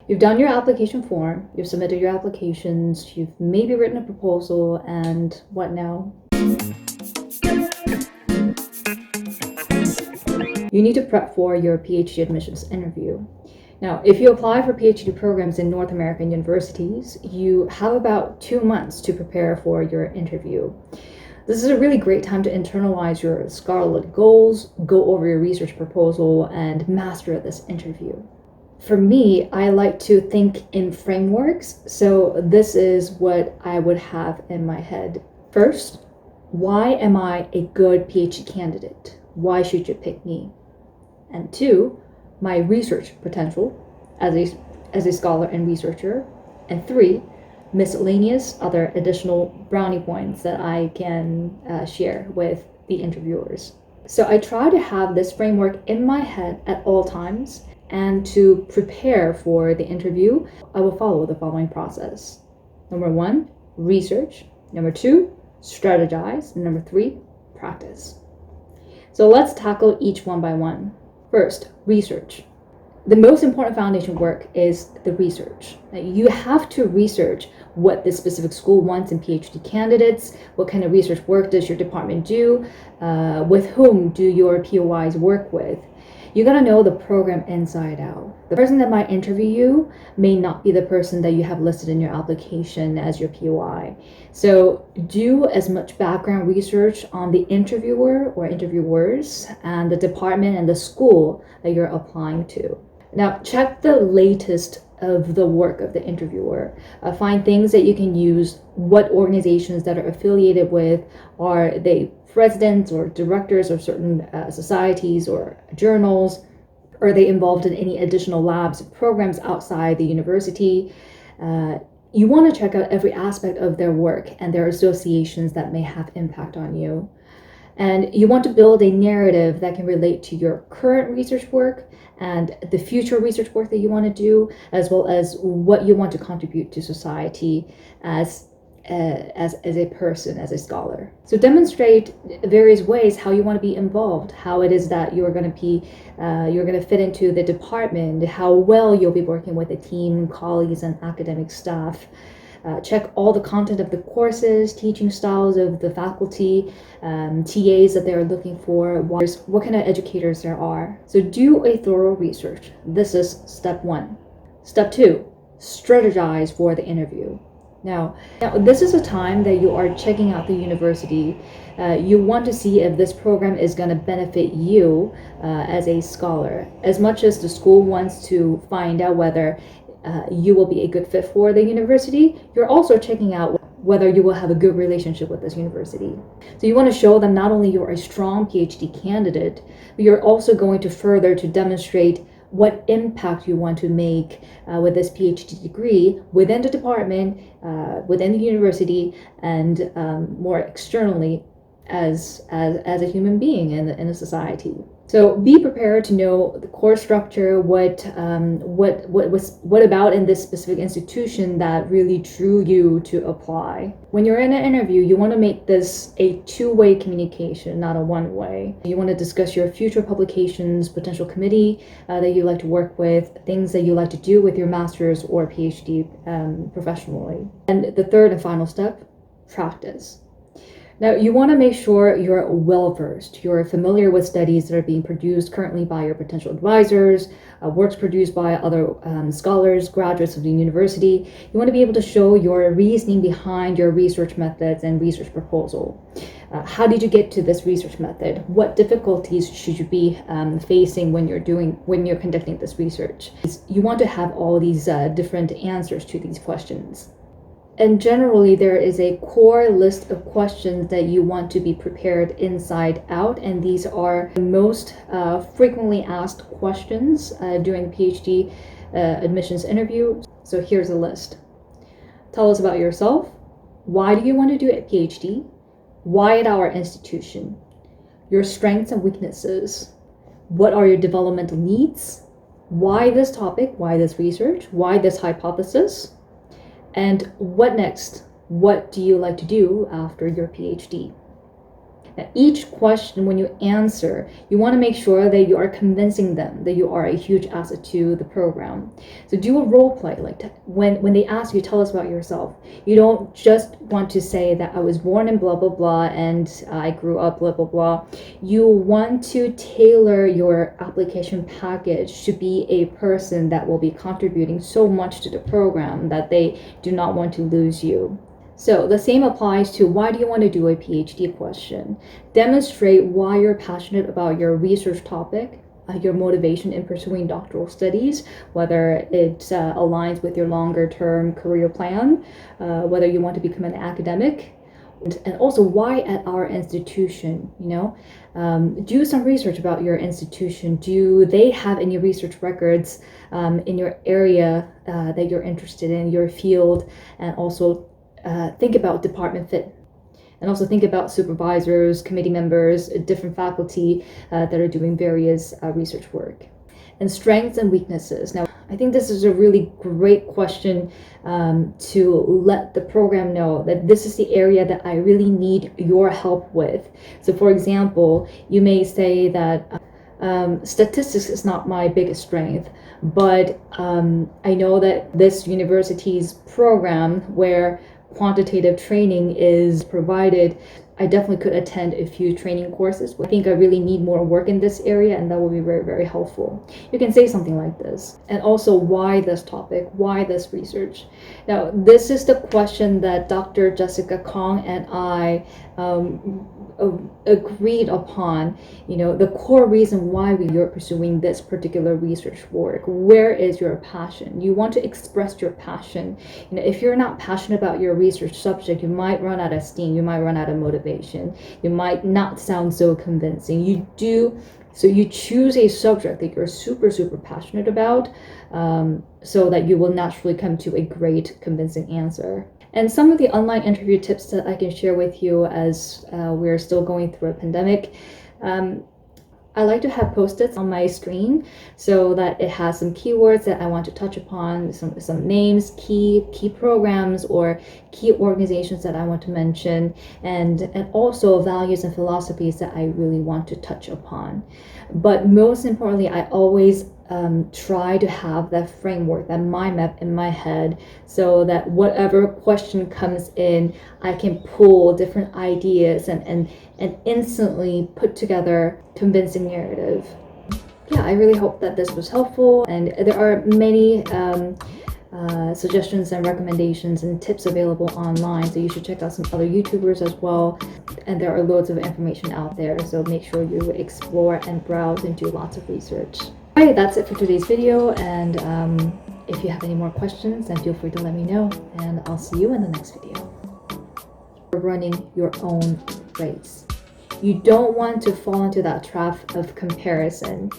You've done your application form, you've submitted your applications, you've maybe written a proposal, and what now? You need to prep for your PhD admissions interview. Now, if you apply for PhD programs in North American universities, you have about 2 months to prepare for your interview. This is a really great time to internalize your scholarly goals, go over your research proposal, and master this interview. For me, I like to think in frameworks, so this is what I would have in my head. First, why am I a good PhD candidate? Why should you pick me? And 2, my research potential as a scholar and researcher. And 3, miscellaneous other additional brownie points that I can share with the interviewers. So I try to have this framework in my head at all times, and to prepare for the interview, I will follow the following process. Number 1, research. Number 2, strategize. And number 3, practice. So let's tackle each one by one. First, research. The most important foundation work is the research. You have to research what this specific school wants in PhD candidates, what kind of research work does your department do, with whom do your POIs work with. You gotta know the program inside out. The person that might interview you may not be the person that you have listed in your application as your POI. So do as much background research on the interviewer or interviewers and the department and the school that you're applying to. Now, check the latest of the work of the interviewer. Find things that you can use, what organizations that are affiliated with, are they presidents or directors of certain societies or journals? Are they involved in any additional labs or programs outside the university? You want to check out every aspect of their work and their associations that may have impact on you. And you want to build a narrative that can relate to your current research work and the future research work that you want to do, as well as what you want to contribute to society as a person, as a scholar. So demonstrate various ways how you want to be involved, how it is that you're going to fit into the department, how well you'll be working with a team, colleagues, and academic staff. Check all the content of the courses, teaching styles of the faculty, TAs that they're looking for, what kind of educators there are. So do a thorough research. This is step 1. Step 2, strategize for the interview. Now, this is a time that you are checking out the university. You want to see if this program is going to benefit you as a scholar. As much as the school wants to find out whether you will be a good fit for the university, you're also checking out whether you will have a good relationship with this university. So you want to show them not only you're a strong PhD candidate, but you're also going to further to demonstrate what impact you want to make with this PhD degree within the department, within the university, and more externally as a human being in a society. So be prepared to know the course structure, what about in this specific institution that really drew you to apply. When you're in an interview, you want to make this a two-way communication, not a one-way. You want to discuss your future publications, potential committee that you like to work with, things that you like to do with your master's or PhD professionally. And the third and final step, practice. Now, you want to make sure you're well-versed. You're familiar with studies that are being produced currently by your potential advisors, works produced by other scholars, graduates of the university. You want to be able to show your reasoning behind your research methods and research proposal. How did you get to this research method? What difficulties should you be facing when you're conducting this research? You want to have all these different answers to these questions. And generally, there is a core list of questions that you want to be prepared inside out, and these are the most frequently asked questions during PhD admissions interview. So here's a list. Tell us about yourself. Why do you want to do a PhD? Why at our institution? Your strengths and weaknesses. What are your developmental needs? Why this topic? Why this research? Why this hypothesis? And what next? What do you like to do after your PhD? Each question, when you answer, you want to make sure that you are convincing them that you are a huge asset to the program. So do a role play. Like when they ask you, tell us about yourself. You don't just want to say that I was born in blah, blah, blah, and I grew up blah, blah, blah. You want to tailor your application package to be a person that will be contributing so much to the program that they do not want to lose you. So the same applies to why do you want to do a PhD question. Demonstrate why you're passionate about your research topic, your motivation in pursuing doctoral studies, whether it aligns with your longer term career plan, whether you want to become an academic, and also why at our institution. Do some research about your institution. Do they have any research records in your area that you're interested in, your field, and also think about department fit, and also think about supervisors, committee members, different faculty that are doing various research work. And strengths and weaknesses. Now, I think this is a really great question to let the program know that this is the area that I really need your help with. So for example, you may say that statistics is not my biggest strength, but I know that this university's program where quantitative training is provided, I definitely could attend a few training courses. I think I really need more work in this area, and that will be very, very helpful. You can say something like this. And also, why this topic? Why this research? Now, this is the question that Dr. Jessica Kong and I agreed upon. The core reason why you're pursuing this particular research work. Where is your passion? You want to express your passion. If you're not passionate about your research subject, you might run out of steam. You might run out of motivation. You might not sound so convincing. So you choose a subject that you're super, super passionate about, so that you will naturally come to a great, convincing answer. And some of the online interview tips that I can share with you as we're still going through a pandemic. I like to have post-its on my screen so that it has some keywords that I want to touch upon, some names, key programs, or key organizations that I want to mention, and also values and philosophies that I really want to touch upon. But most importantly, I always try to have that framework, that mind map in my head, so that whatever question comes in, I can pull different ideas and instantly put together convincing narrative. Yeah, I really hope that this was helpful, and there are many suggestions and recommendations and tips available online, so you should check out some other YouTubers as well, and there are loads of information out there, so make sure you explore and browse and do lots of research. Alright, that's it for today's video, and if you have any more questions, then feel free to let me know, and I'll see you in the next video. You're running your own race. You don't want to fall into that trap of comparison.